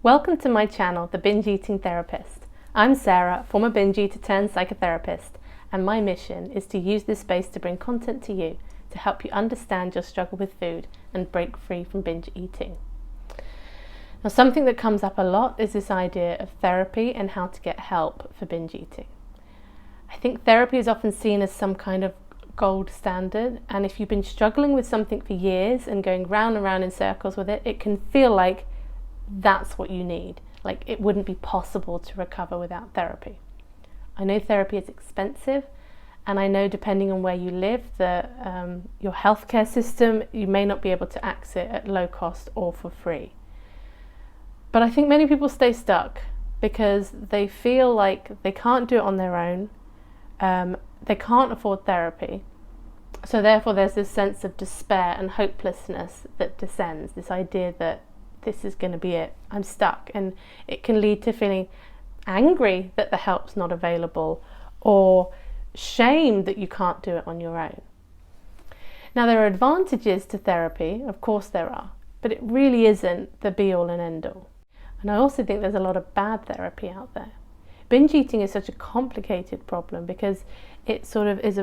Welcome to my channel, The Binge Eating Therapist. I'm Sarah, former binge eater turned psychotherapist, and my mission is to use this space to bring content to you to help you understand your struggle with food and break free from binge eating. Now, something that comes up a lot is this idea of therapy and how to get help for binge eating. I think therapy is often seen as some kind of gold standard, and if you've been struggling with something for years and going round and round in circles with it, it can feel like that's what you need. Like it wouldn't be possible to recover without therapy. I know therapy is expensive, and I know depending on where you live, your healthcare system, you may not be able to access it at low cost or for free. But I think many people stay stuck because they feel like they can't do it on their own. They can't afford therapy. So therefore there's this sense of despair and hopelessness that descends, this idea that this is going to be it, I'm stuck, and it can lead to feeling angry that the help's not available or shame that you can't do it on your own. Now, there are advantages to therapy, of course there are, but it really isn't the be-all and end-all. And I also think there's a lot of bad therapy out there. Binge eating is such a complicated problem because it sort of is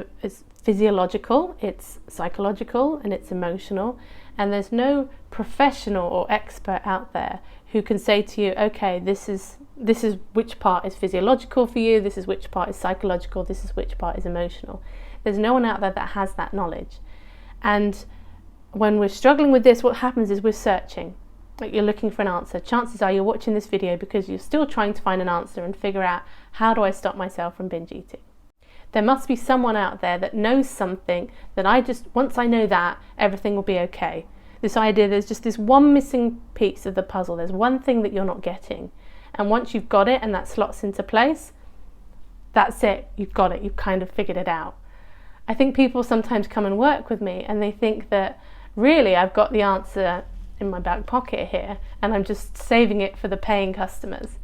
physiological, it's psychological, and it's emotional, and there's no professional or expert out there who can say to you, okay, this is which part is physiological for you, this is which part is psychological, this is which part is emotional. There's no one out there that has that knowledge. And when we're struggling with this, what happens is we're searching. Like you're looking for an answer. Chances are you're watching this video because you're still trying to find an answer and figure out, how do I stop myself from binge eating? There must be someone out there that knows something that once I know that, everything will be okay. This idea, there's just this one missing piece of the puzzle. There's one thing that you're not getting. And once you've got it and that slots into place, that's it. You've got it. You've kind of figured it out. I think people sometimes come and work with me and they think that really I've got the answer in my back pocket here and I'm just saving it for the paying customers.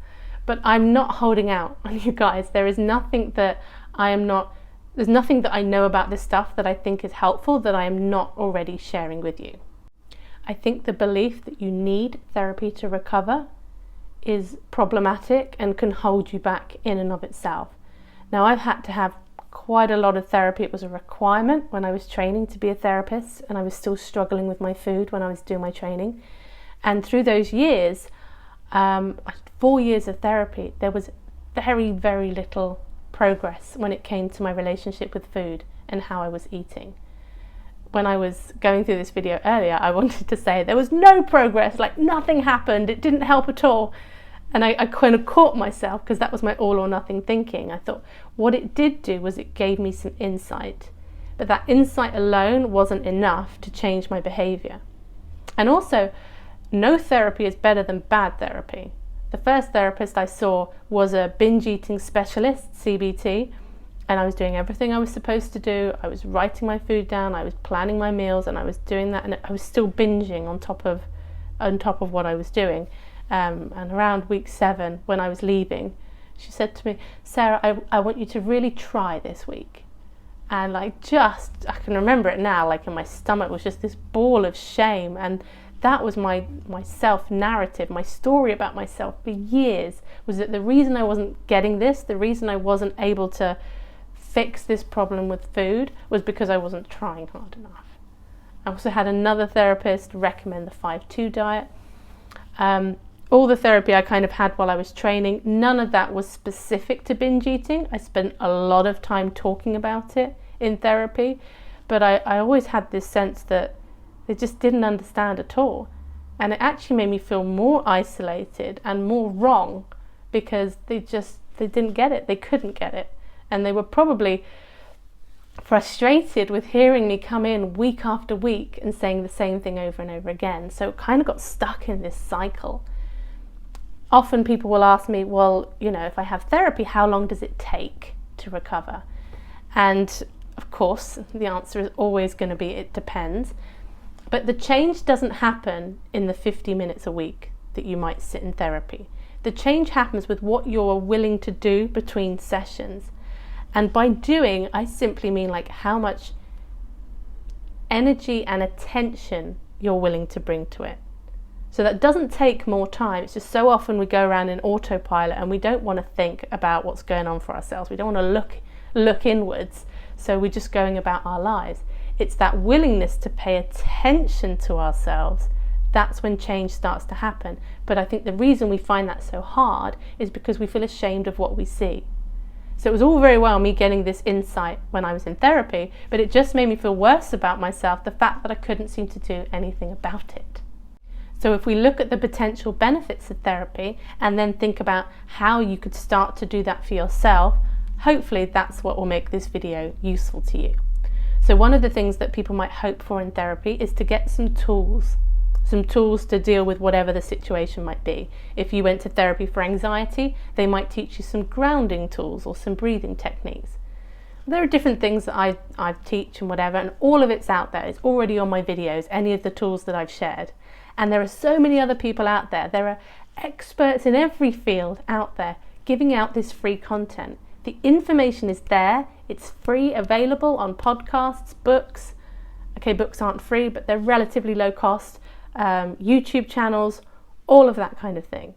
But I'm not holding out on you guys. There's nothing that I know about this stuff that I think is helpful that I am not already sharing with you. I think the belief that you need therapy to recover is problematic and can hold you back in and of itself. Now, I've had to have quite a lot of therapy. It was a requirement when I was training to be a therapist, and I was still struggling with my food when I was doing my training. And through those years, 4 years of therapy, there was very, very little progress when it came to my relationship with food and how I was eating. When I was going through this video earlier, I wanted to say there was no progress, like nothing happened, it didn't help at all. And I kind of caught myself because that was my all or nothing thinking. I thought what it did do was it gave me some insight, but that insight alone wasn't enough to change my behavior. And also, no therapy is better than bad therapy. The first therapist I saw was a binge eating specialist, CBT, and I was doing everything I was supposed to do. I was writing my food down, I was planning my meals, and I was doing that, and I was still binging on top of what I was doing. And around week 7, when I was leaving, she said to me, Sarah, I want you to really try this week. And I can remember it now, like in my stomach was just this ball of shame. And that was my self-narrative, my story about myself for years, was that the reason I wasn't getting this, the reason I wasn't able to fix this problem with food, was because I wasn't trying hard enough. I also had another therapist recommend the 5-2 diet. All the therapy I kind of had while I was training, none of that was specific to binge eating. I spent a lot of time talking about it in therapy, but I always had this sense that they just didn't understand at all. And it actually made me feel more isolated and more wrong because they didn't get it. They couldn't get it. And they were probably frustrated with hearing me come in week after week and saying the same thing over and over again. So it kind of got stuck in this cycle. Often people will ask me, well, if I have therapy, how long does it take to recover? And of course, the answer is always going to be, it depends. But the change doesn't happen in the 50 minutes a week that you might sit in therapy. The change happens with what you're willing to do between sessions. And by doing, I simply mean like how much energy and attention you're willing to bring to it. So that doesn't take more time. It's just so often we go around in autopilot and we don't want to think about what's going on for ourselves. We don't want to look inwards. So we're just going about our lives. It's that willingness to pay attention to ourselves. That's when change starts to happen. But I think the reason we find that so hard is because we feel ashamed of what we see. So it was all very well me getting this insight when I was in therapy, but it just made me feel worse about myself, the fact that I couldn't seem to do anything about it. So if we look at the potential benefits of therapy and then think about how you could start to do that for yourself, hopefully that's what will make this video useful to you. So one of the things that people might hope for in therapy is to get some tools to deal with whatever the situation might be. If you went to therapy for anxiety, they might teach you some grounding tools or some breathing techniques. There are different things that I teach and whatever, and all of it's out there. It's already on my videos, any of the tools that I've shared. And there are so many other people out there. There are experts in every field out there giving out this free content. The information is there. It's free, available on podcasts, books. Okay, books aren't free, but they're relatively low cost. YouTube channels, all of that kind of thing.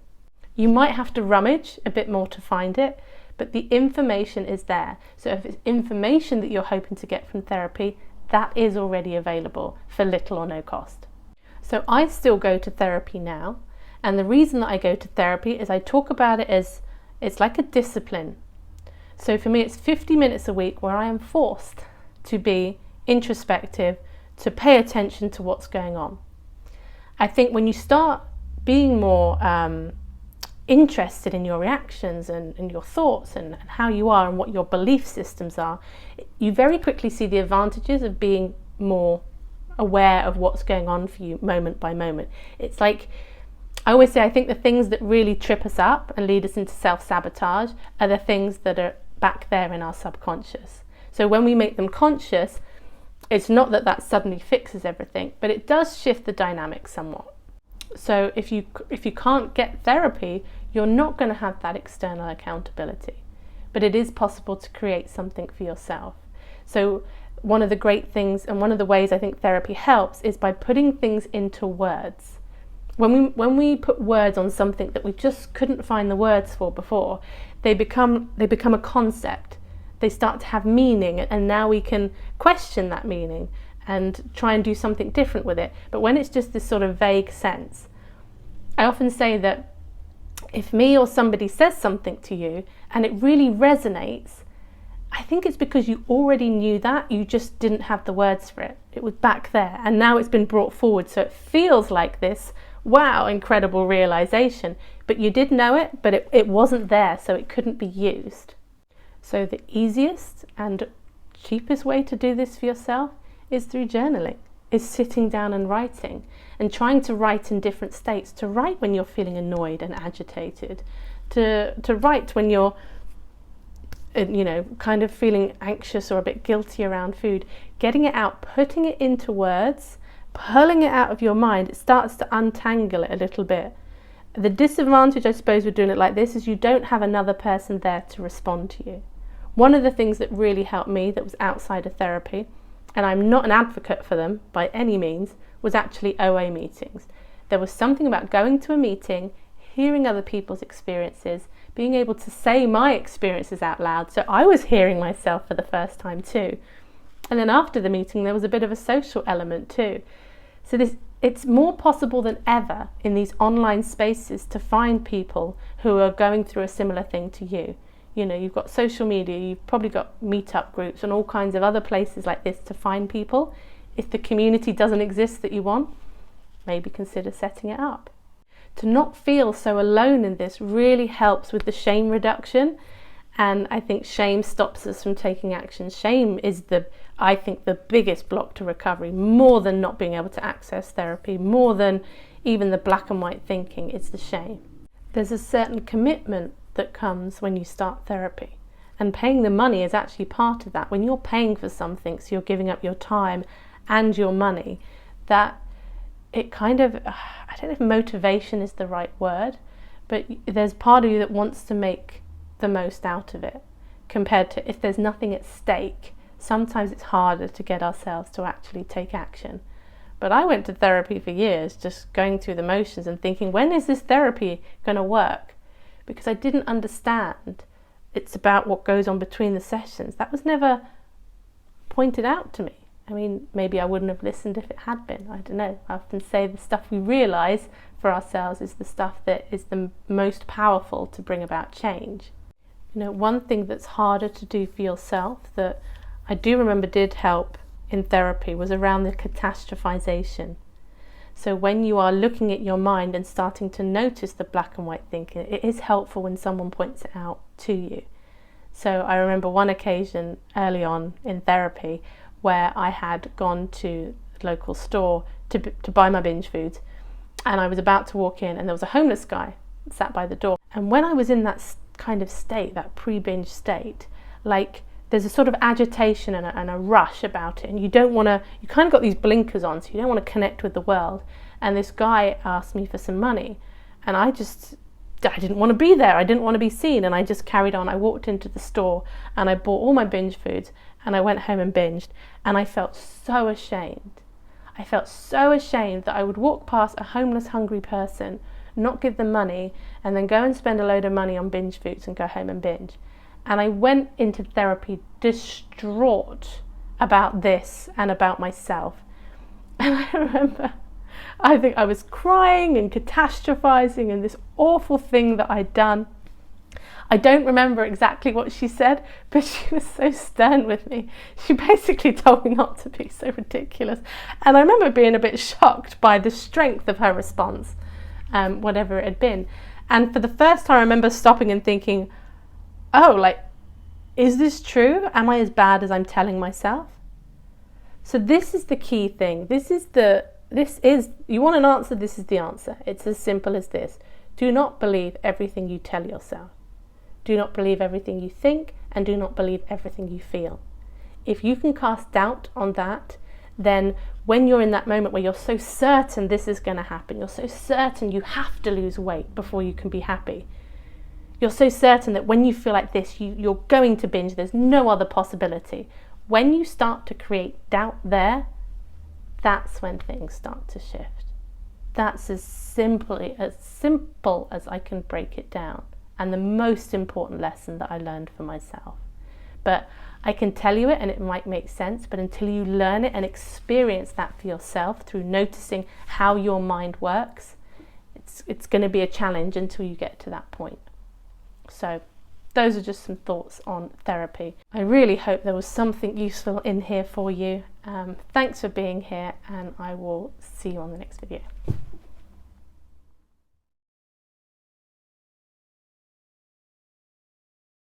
You might have to rummage a bit more to find it, but the information is there. So if it's information that you're hoping to get from therapy, that is already available for little or no cost. So I still go to therapy now, and the reason that I go to therapy is I talk about it as it's like a discipline. So for me, it's 50 minutes a week where I am forced to be introspective, to pay attention to what's going on. I think when you start being more interested in your reactions and your thoughts and how you are and what your belief systems are, you very quickly see the advantages of being more aware of what's going on for you moment by moment. It's like, I always say, I think the things that really trip us up and lead us into self-sabotage are the things that are back there in our subconscious. So when we make them conscious, it's not that suddenly fixes everything, but it does shift the dynamic somewhat. So if you can't get therapy, you're not going to have that external accountability. But it is possible to create something for yourself. So one of the great things and one of the ways I think therapy helps is by putting things into words. When we put words on something that we just couldn't find the words for before, they become a concept. They start to have meaning, and now we can question that meaning and try and do something different with it. But when it's just this sort of vague sense, I often say that if me or somebody says something to you and it really resonates, I think it's because you already knew that, you just didn't have the words for it. It was back there, and now it's been brought forward, so it feels like this, wow, incredible realization. But you did know it, but it wasn't there, so it couldn't be used. So the easiest and cheapest way to do this for yourself is through journaling, is sitting down and writing, and trying to write in different states, to write when you're feeling annoyed and agitated, to write when you're kind of feeling anxious or a bit guilty around food. Getting it out, putting it into words, pulling it out of your mind, it starts to untangle it a little bit. The disadvantage, I suppose, with doing it like this is you don't have another person there to respond to you. One of the things that really helped me that was outside of therapy, and I'm not an advocate for them by any means, was actually OA meetings. There was something about going to a meeting, hearing other people's experiences, being able to say my experiences out loud. So I was hearing myself for the first time too. And then after the meeting, there was a bit of a social element too. So it's more possible than ever in these online spaces to find people who are going through a similar thing to you. You know, you've got social media, you've probably got meetup groups and all kinds of other places like this to find people. If the community doesn't exist that you want, maybe consider setting it up. To not feel so alone in this really helps with the shame reduction, and I think shame stops us from taking action. Shame is I think the biggest block to recovery, more than not being able to access therapy, more than even the black and white thinking. It's the shame. There's a certain commitment that comes when you start therapy, and paying the money is actually part of that. When you're paying for something, so you're giving up your time and your money, that it kind of, I don't know if motivation is the right word, but there's part of you that wants to make the most out of it, compared to if there's nothing at stake. Sometimes it's harder to get ourselves to actually take action. But I went to therapy for years, just going through the motions and thinking, when is this therapy going to work? Because I didn't understand it's about what goes on between the sessions. That was never pointed out to me. I mean, maybe I wouldn't have listened if it had been. I don't know. I often say the stuff we realise for ourselves is the stuff that is the most powerful to bring about change. You know, one thing that's harder to do for yourself that I do remember did help in therapy was around the catastrophization. So when you are looking at your mind and starting to notice the black and white thinking, it is helpful when someone points it out to you. So I remember one occasion early on in therapy where I had gone to the local store to buy my binge foods, and I was about to walk in and there was a homeless guy sat by the door. And when I was in that kind of state, that pre-binge state, like there's a sort of agitation and a rush about it, and you kind of got these blinkers on, so you don't want to connect with the world. And this guy asked me for some money, and I didn't want to be there. I didn't want to be seen, and I just carried on. I walked into the store and I bought all my binge foods and I went home and binged, and I felt so ashamed. I felt so ashamed that I would walk past a homeless, hungry person, not give them money, and then go and spend a load of money on binge foods and go home and binge. And I went into therapy distraught about this and about myself. And I remember, I think I was crying and catastrophizing and this awful thing that I'd done. I don't remember exactly what she said, but she was so stern with me. She basically told me not to be so ridiculous. And I remember being a bit shocked by the strength of her response, whatever it had been. And for the first time, I remember stopping and thinking, oh, like, is this true? Am I as bad as I'm telling myself? So this is the key thing. You want an answer, this is the answer. It's as simple as this. Do not believe everything you tell yourself. Do not believe everything you think, and do not believe everything you feel. If you can cast doubt on that, then when you're in that moment where you're so certain this is going to happen, you're so certain you have to lose weight before you can be happy, you're so certain that when you feel like this, you're going to binge, there's no other possibility. When you start to create doubt there, that's when things start to shift. That's as simple as I can break it down, and the most important lesson that I learned for myself. But I can tell you it and it might make sense, but until you learn it and experience that for yourself through noticing how your mind works, it's going to be a challenge until you get to that point. So those are just some thoughts on therapy. I really hope there was something useful in here for you. Thanks for being here, and I will see you on the next video.